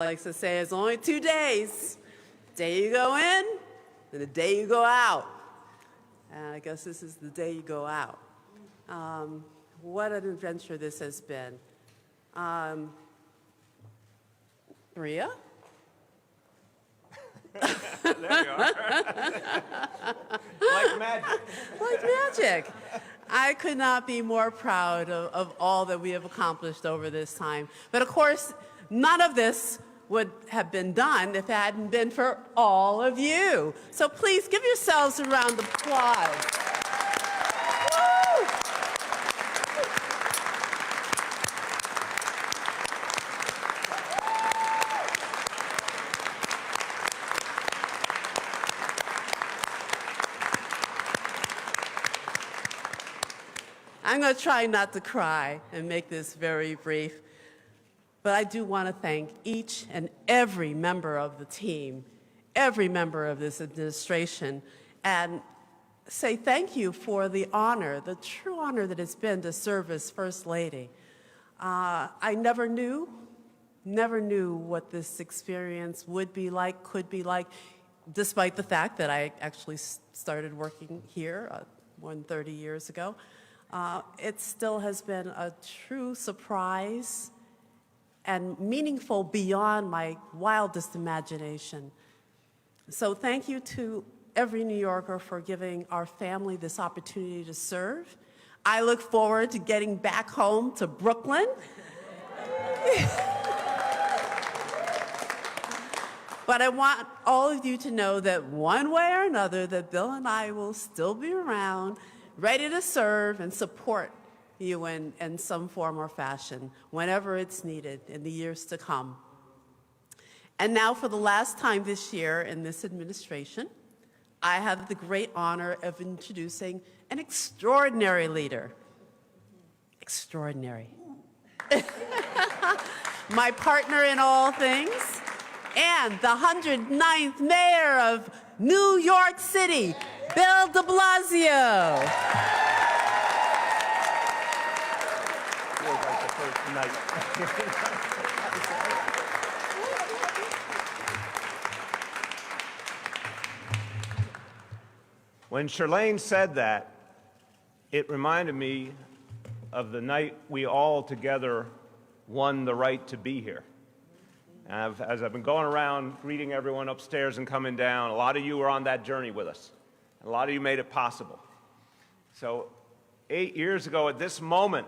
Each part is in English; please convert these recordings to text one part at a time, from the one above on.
likes to say it's only 2 days. The day you go in and the day you go out. And I guess this is the day you go out. What an adventure this has been. Maria? There you are. Like magic. Like magic. I could not be more proud of all that we have accomplished over this time. But of course, none of this would have been done if it hadn't been for all of you. So please give yourselves a round of applause. Woo! I'm going to try not to cry and make this very brief, but I do want to thank each and every member of the team, every member of this administration, and say thank you for the honor, the true honor that it's been to serve as First Lady. I never knew what this experience would be like, could be like, despite the fact that I actually started working here more than 30 years ago. It still has been a true surprise and meaningful beyond my wildest imagination. So thank you to every New Yorker for giving our family this opportunity to serve. I look forward to getting back home to Brooklyn. But I want all of you to know that one way or another that Bill and I will still be around, ready to serve and support you in some form or fashion, whenever it's needed in the years to come. And now, for the last time this year in this administration, I have the great honor of introducing an extraordinary leader. Extraordinary. My partner in all things, and the 109th mayor of New York City, Bill de Blasio. Feels like the first night. When Shirlane said that, it reminded me of the night we all together won the right to be here. As I've been going around greeting everyone upstairs and coming down, a lot of you were on that journey with us. A lot of you made it possible. So 8 years ago at this moment,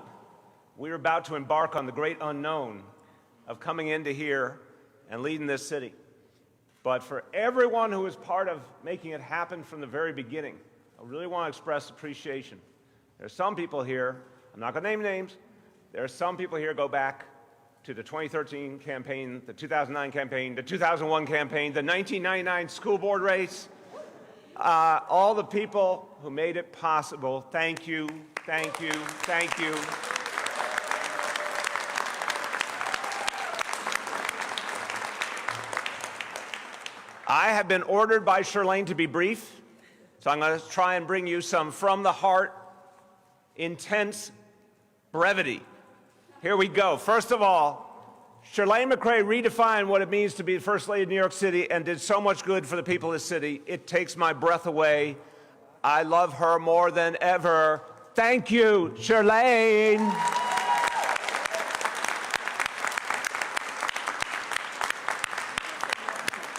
we were about to embark on the great unknown of coming into here and leading this city. But for everyone who was part of making it happen from the very beginning, I really want to express appreciation. There are some people here, I'm not going to name names, there are some people here go back to the 2013 campaign, the 2009 campaign, the 2001 campaign, the 1999 school board race. All the people who made it possible, thank you, thank you, thank you. I have been ordered by Shirlane to be brief, so I'm going to try and bring you some from the heart, intense brevity. Here we go. First of all, Shirlane McCray redefined what it means to be the First Lady of New York City and did so much good for the people of the city. It takes my breath away. I love her more than ever. Thank you, Shirlane.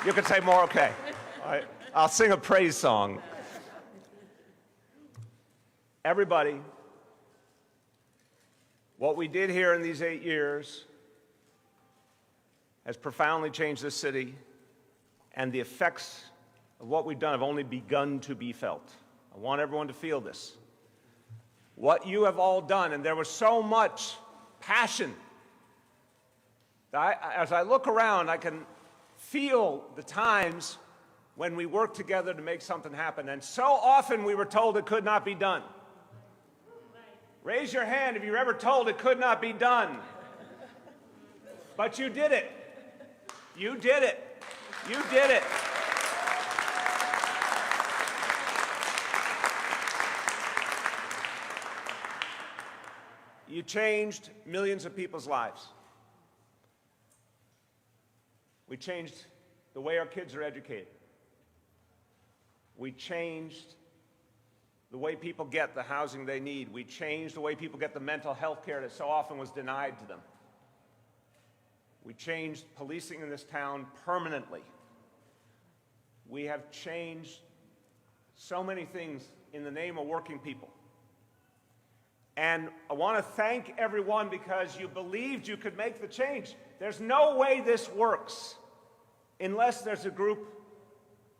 You can say more, okay. All right. I'll sing a praise song. Everybody, what we did here in these 8 years has profoundly changed this city, and the effects of what we've done have only begun to be felt. I want everyone to feel this. What you have all done, and there was so much passion. As I look around, I can feel the times when we worked together to make something happen, and so often we were told it could not be done. Raise your hand if you were ever told it could not be done. But you did it. You did it. You did it. You changed millions of people's lives. We changed the way our kids are educated. We changed the way people get the housing they need. We changed the way people get the mental health care that so often was denied to them. We changed policing in this town permanently. We have changed so many things in the name of working people. And I want to thank everyone because you believed you could make the change. There's no way this works unless there's a group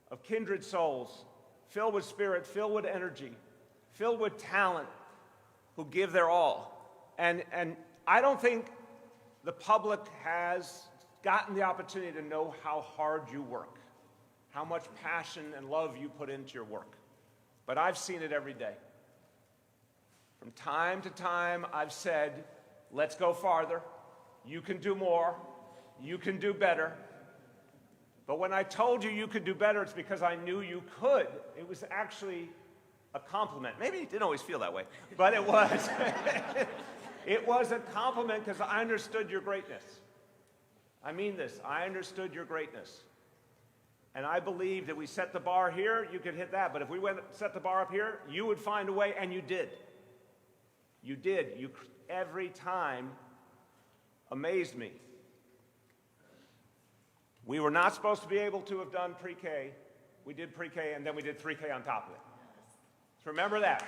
of kindred souls filled with spirit, filled with energy, filled with talent, who give their all. And I don't think the public has gotten the opportunity to know how hard you work, how much passion and love you put into your work. But I've seen it every day. From time to time, I've said, let's go farther. You can do more. You can do better. But when I told you could do better, it's because I knew you could. It was actually a compliment. Maybe it didn't always feel that way, but it was. It was a compliment because I understood your greatness. I mean this. I understood your greatness. And I believed that we set the bar here, you could hit that. But if we set the bar up here, you would find a way, and you did. You did. You every time amazed me. We were not supposed to be able to have done pre-K. We did pre-K, and then we did 3K on top of it. So remember that.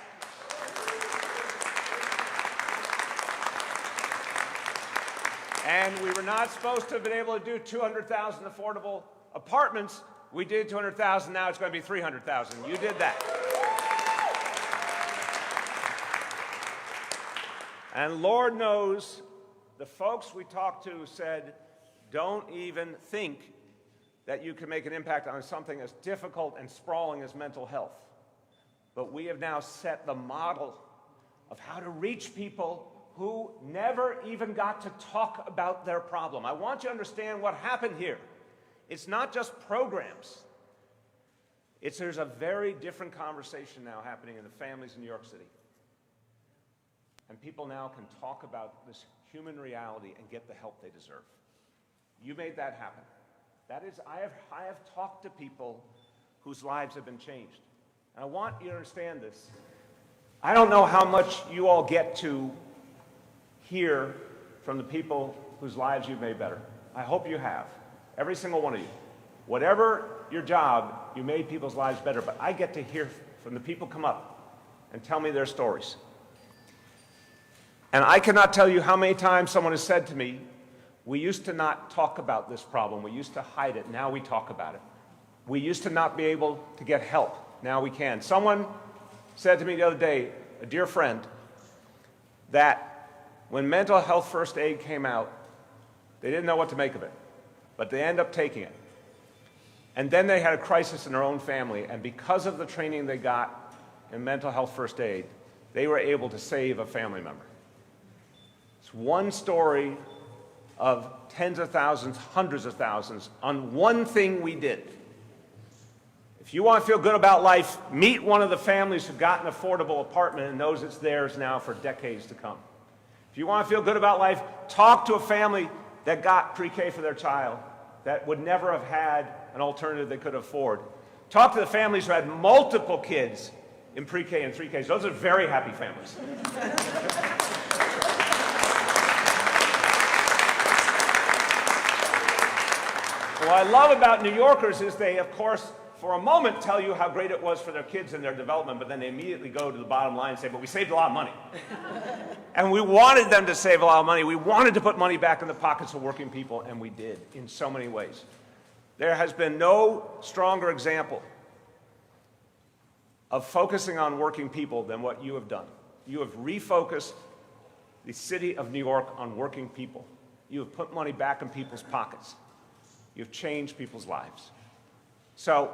And we were not supposed to have been able to do 200,000 affordable apartments. We did 200,000. Now it's going to be 300,000. You did that. And Lord knows, the folks we talked to said, don't even think that you can make an impact on something as difficult and sprawling as mental health. But we have now set the model of how to reach people who never even got to talk about their problem. I want you to understand what happened here. It's not just programs. There's a very different conversation now happening in the families in New York City. And people now can talk about this human reality and get the help they deserve. You made that happen. That is, I have talked to people whose lives have been changed. And I want you to understand this. I don't know how much you all get to hear from the people whose lives you've made better. I hope you have. Every single one of you. Whatever your job, you made people's lives better. But I get to hear from the people come up and tell me their stories. And I cannot tell you how many times someone has said to me, we used to not talk about this problem. We used to hide it. Now we talk about it. We used to not be able to get help. Now we can. Someone said to me the other day, a dear friend, that when mental health first aid came out, they didn't know what to make of it, but they ended up taking it. And then they had a crisis in their own family, and because of the training they got in mental health first aid, they were able to save a family member. It's one story of tens of thousands, hundreds of thousands, on one thing we did. If you want to feel good about life, meet one of the families who got an affordable apartment and knows it's theirs now for decades to come. If you want to feel good about life, talk to a family that got pre-K for their child that would never have had an alternative they could afford. Talk to the families who had multiple kids in pre-K and 3Ks. Those are very happy families. What I love about New Yorkers is they, of course, for a moment tell you how great it was for their kids and their development, but then they immediately go to the bottom line and say, but we saved a lot of money. And we wanted them to save a lot of money. We wanted to put money back in the pockets of working people, and we did in so many ways. There has been no stronger example of focusing on working people than what you have done. You have refocused the city of New York on working people. You have put money back in people's pockets. You've changed people's lives. So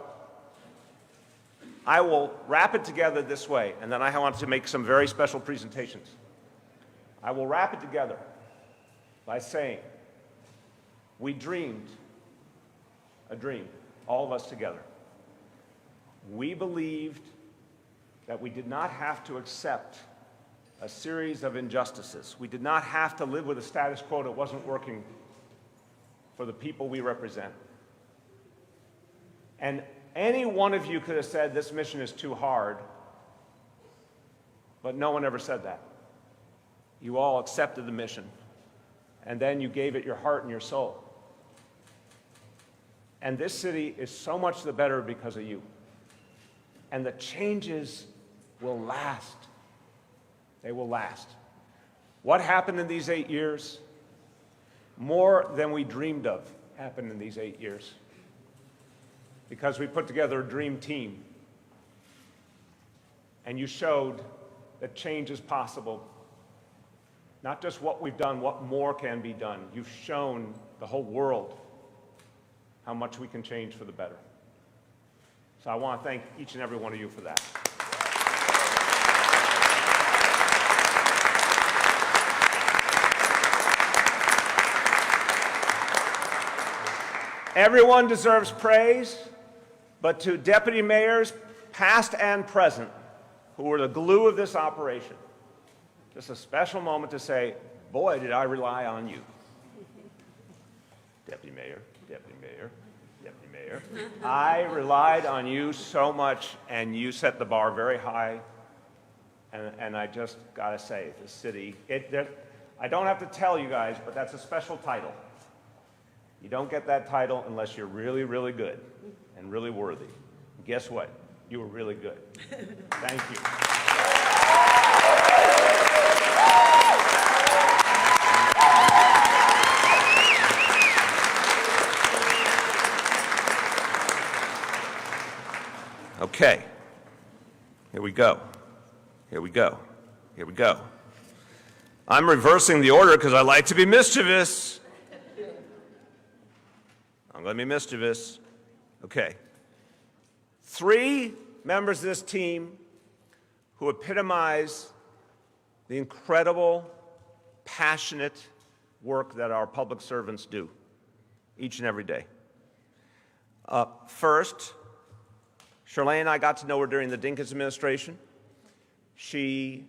I will wrap it together this way, and then I want to make some very special presentations. I will wrap it together by saying, we dreamed a dream, all of us together. We believed that we did not have to accept a series of injustices. We did not have to live with a status quo that wasn't working for the people we represent. And any one of you could have said this mission is too hard, but no one ever said that. You all accepted the mission, and then you gave it your heart and your soul. And this city is so much the better because of you. And the changes will last. They will last. What happened in these 8 years? More than we dreamed of happened in these 8 years. Because we put together a dream team. And you showed that change is possible. Not just what we've done, what more can be done. You've shown the whole world how much we can change for the better. So I want to thank each and every one of you for that. Everyone deserves praise, but to deputy mayors, past and present, who were the glue of this operation, just a special moment to say, boy, did I rely on you. Deputy Mayor, Deputy Mayor, Deputy Mayor. I relied on you so much, and you set the bar very high. And I just got to say, the city, I don't have to tell you guys, but that's a special title. You don't get that title unless you're really, really good and really worthy. And guess what? You were really good. Thank you. Okay. Here we go. Here we go. Here we go. I'm reversing the order because I like to be mischievous. I'm going to be mischievous. Okay. 3 members of this team who epitomize the incredible, passionate work that our public servants do each and every day. First, Shirley and I got to know her during the Dinkins administration. She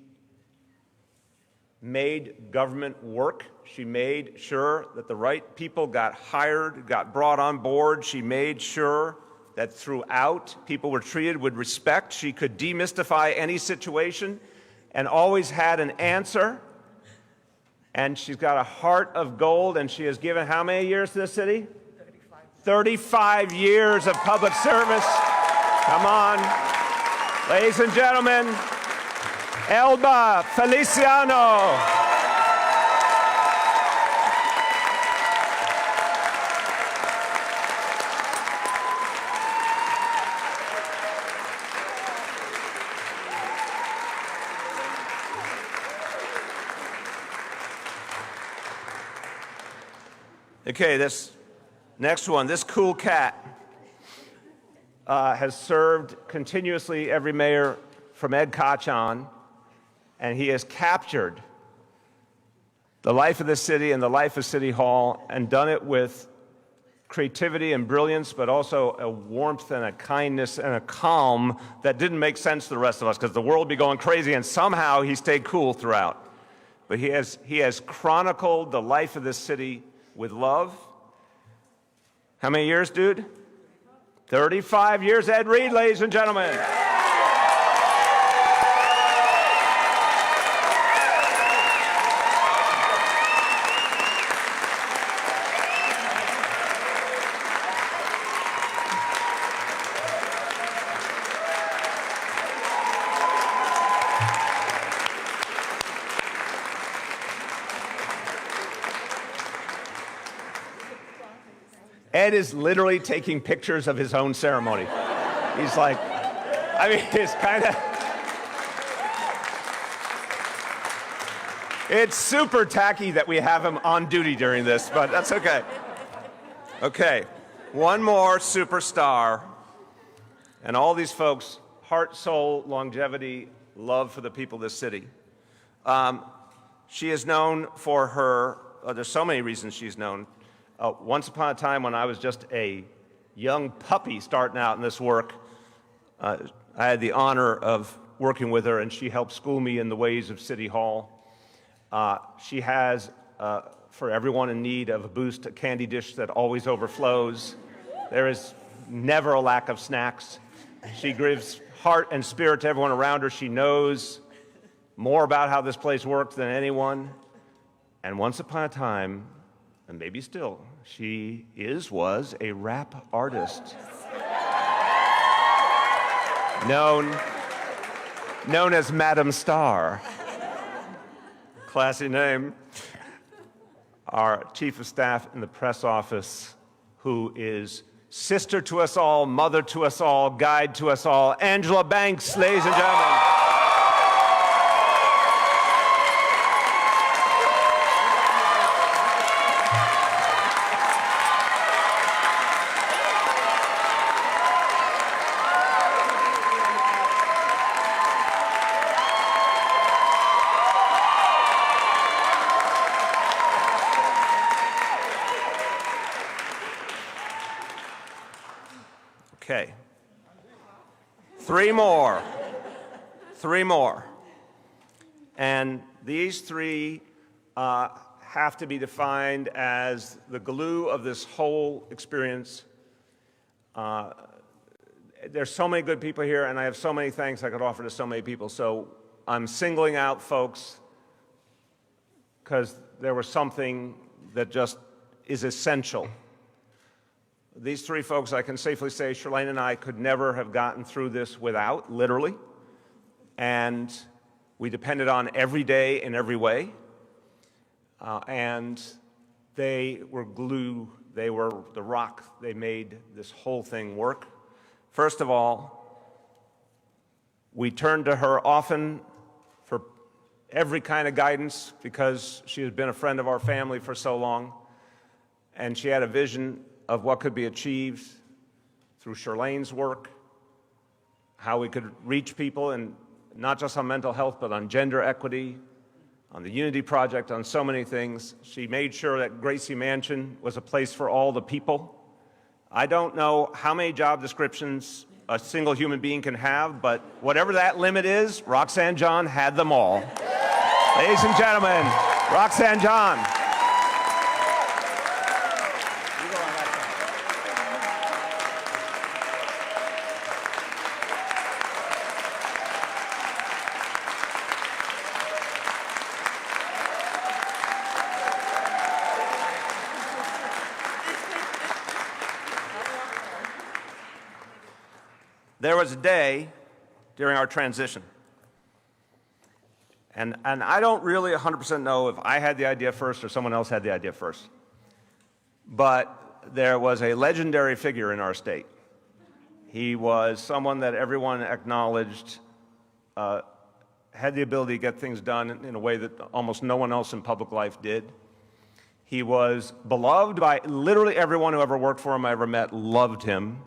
made government work. She made sure that the right people got hired, got brought on board. She made sure that throughout people were treated with respect. She could demystify any situation and always had an answer. And she's got a heart of gold, and she has given how many years to the city? 35 years of public service. Come on. Ladies and gentlemen, Elba Feliciano. Okay, this next one, this cool cat has served continuously every mayor from Ed Koch on, and he has captured the life of the city and the life of City Hall and done it with creativity and brilliance, but also a warmth and a kindness and a calm that didn't make sense to the rest of us because the world would be going crazy, and somehow he stayed cool throughout. But he has chronicled the life of this city with love. How many years, dude? 35 years, Ed Reed, ladies and gentlemen. Ed is literally taking pictures of his own ceremony. He's like, I mean, it's kind of, it's super tacky that we have him on duty during this, but that's okay. Okay, one more superstar, and all these folks, heart, soul, longevity, love for the people of this city. She is known for her, there's so many reasons she's known. Once upon a time when I was just a young puppy starting out in this work, I had the honor of working with her, and she helped school me in the ways of City Hall. She has for everyone in need of a boost, a candy dish that always overflows. There is never a lack of snacks. She gives heart and spirit to everyone around her. She knows more about how this place works than anyone. And once upon a time, and maybe still, she was a rap artist. Known as Madam Star. Classy name. Our chief of staff in the press office, who is sister to us all, mother to us all, guide to us all, Angela Banks, ladies and gentlemen. Okay. Three more. And these three have to be defined as the glue of this whole experience. There's so many good people here, and I have so many thanks I could offer to so many people. So I'm singling out folks because there was something that just is essential. These three folks, I can safely say, Shirlane and I could never have gotten through this without, literally. And we depended on every day in every way. And they were glue, they were the rock, they made this whole thing work. First of all, we turned to her often for every kind of guidance because she has been a friend of our family for so long. And she had a vision of what could be achieved through Shirlane's work, how we could reach people, and not just on mental health, but on gender equity, on the Unity Project, on so many things. She made sure that Gracie Mansion was a place for all the people. I don't know how many job descriptions a single human being can have, but whatever that limit is, Roxanne John had them all. Ladies and gentlemen, Roxanne John. There was a day during our transition, and I don't really 100% know if I had the idea first or someone else had the idea first, but there was a legendary figure in our state. He was someone that everyone acknowledged had the ability to get things done in a way that almost no one else in public life did. He was beloved by literally everyone who ever worked for him I ever met loved him.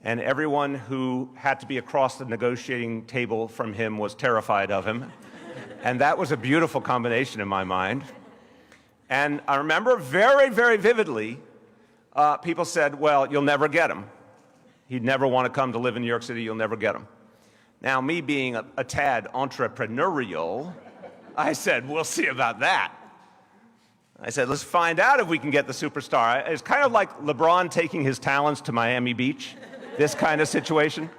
And everyone who had to be across the negotiating table from him was terrified of him. And that was a beautiful combination in my mind. And I remember very, very vividly, people said, well, you'll never get him. He'd never want to come to live in New York City, you'll never get him. Now, me being a tad entrepreneurial, I said, we'll see about that. I said, let's find out if we can get the superstar. It's kind of like LeBron taking his talents to Miami Beach. This kind of situation.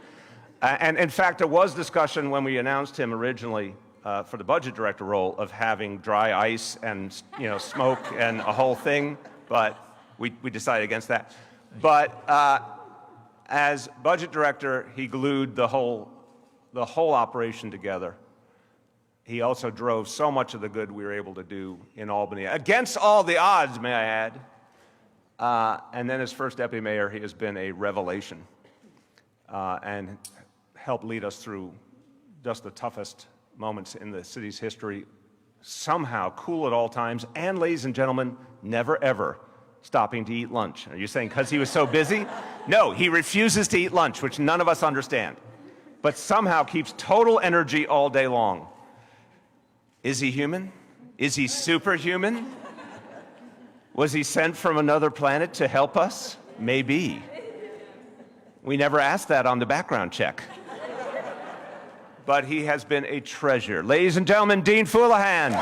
And in fact, there was discussion when we announced him originally for the budget director role of having dry ice and smoke and a whole thing, but we decided against that. But as budget director, he glued the whole operation together. He also drove so much of the good we were able to do in Albany, against all the odds, may I add. And then as first deputy mayor, he has been a revelation. And helped lead us through just the toughest moments in the city's history, somehow cool at all times, and ladies and gentlemen, never ever stopping to eat lunch. Are you saying because he was so busy? No, he refuses to eat lunch, which none of us understand, but somehow keeps total energy all day long. Is he human? Is he superhuman? Was he sent from another planet to help us? Maybe. We never asked that on the background check. But he has been a treasure. Ladies and gentlemen, Dean Foulahan.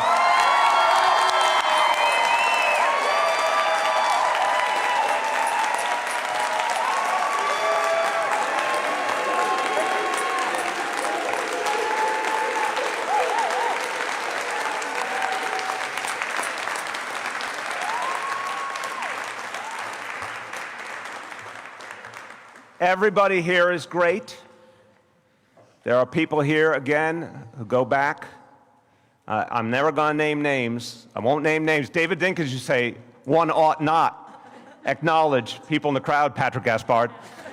Everybody here is great. There are people here, again, who go back. I'm never going to name names. I won't name names. David Dinkins, you say, one ought not acknowledge people in the crowd, Patrick Gaspard,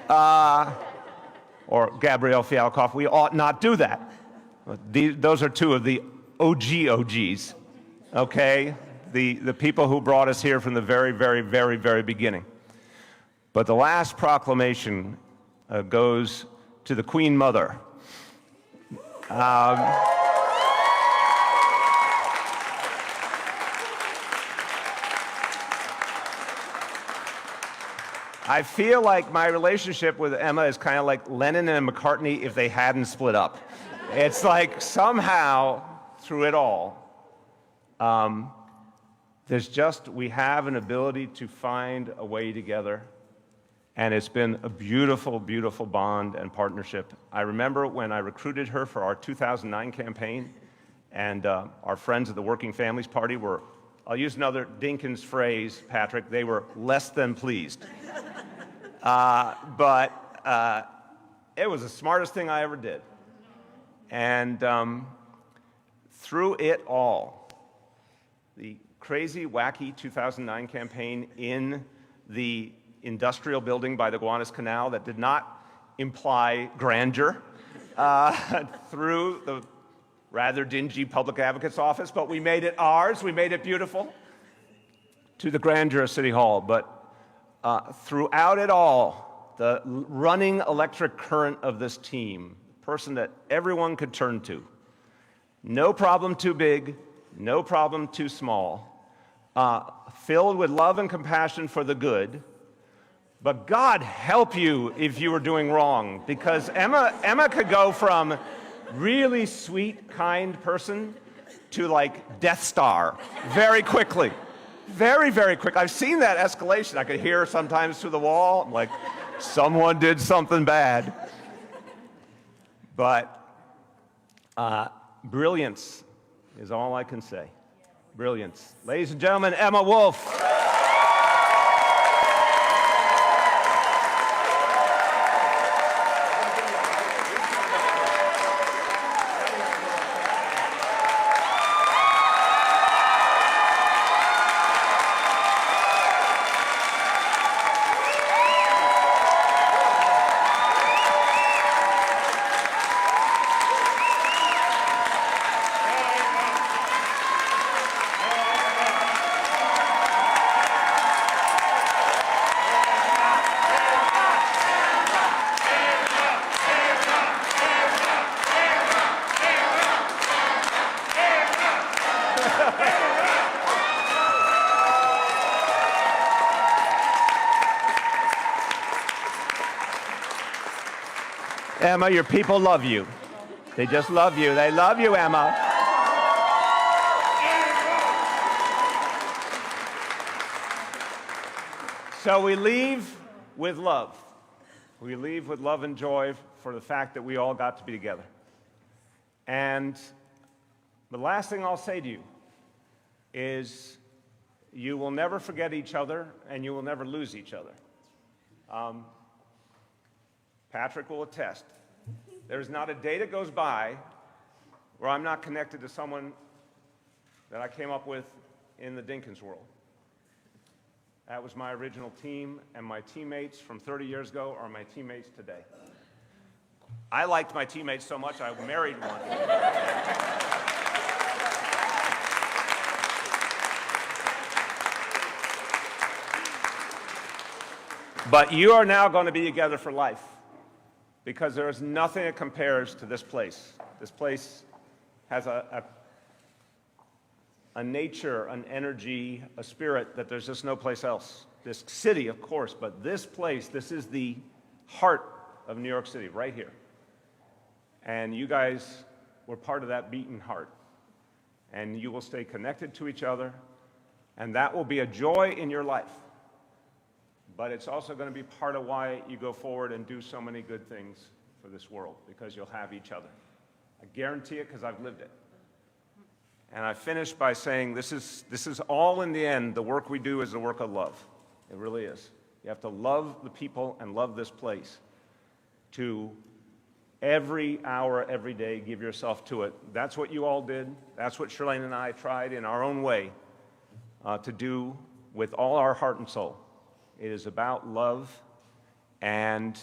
or Gabrielle Fialkoff. We ought not do that. Those are two of the OGs, okay? The people who brought us here from the very, very, very, very beginning. But the last proclamation goes to the Queen Mother. I feel like my relationship with Emma is kind of like Lennon and McCartney if they hadn't split up. It's like somehow, through it all, we have an ability to find a way together. And it's been a beautiful, beautiful bond and partnership. I remember when I recruited her for our 2009 campaign, and our friends at the Working Families Party were, I'll use another Dinkins phrase, Patrick, they were less than pleased. But it was the smartest thing I ever did. And through it all, the crazy, wacky 2009 campaign in the industrial building by the Gowanus Canal that did not imply grandeur, through the rather dingy public advocate's office, but we made it ours, we made it beautiful, to the grandeur of City Hall. But throughout it all, the running electric current of this team, the person that everyone could turn to, no problem too big, no problem too small, filled with love and compassion for the good. But God help you if you were doing wrong, because Emma could go from really sweet, kind person to like Death Star very quickly. Very, very quick. I've seen that escalation. I could hear sometimes through the wall, like someone did something bad. But brilliance is all I can say. Brilliance. Ladies and gentlemen, Emma Wolf. Emma, your people love you. They just love you. They love you, Emma. So we leave with love. We leave with love and joy for the fact that we all got to be together. And the last thing I'll say to you is you will never forget each other and you will never lose each other. Patrick will attest. There's not a day that goes by where I'm not connected to someone that I came up with in the Dinkins world. That was my original team, and my teammates from 30 years ago are my teammates today. I liked my teammates so much, I married one. But you are now going to be together for life, because there is nothing that compares to this place. This place has a nature, an energy, a spirit that there's just no place else. This city, of course, but this place, this is the heart of New York City, right here. And you guys were part of that beating heart. And you will stay connected to each other, and that will be a joy in your life. But it's also going to be part of why you go forward and do so many good things for this world, because you'll have each other. I guarantee it, because I've lived it. And I finish by saying this is all, in the end, the work we do is the work of love. It really is. You have to love the people and love this place. to every hour, every day, give yourself to it. That's what you all did. That's what Shirlene and I tried in our own way to do with all our heart and soul. It is about love, and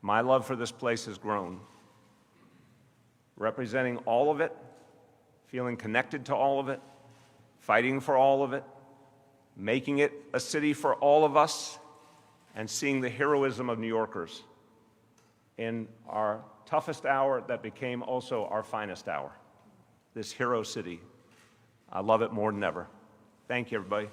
my love for this place has grown. Representing all of it, feeling connected to all of it, fighting for all of it, making it a city for all of us, and seeing the heroism of New Yorkers in our toughest hour that became also our finest hour. This hero city. I love it more than ever. Thank you, everybody.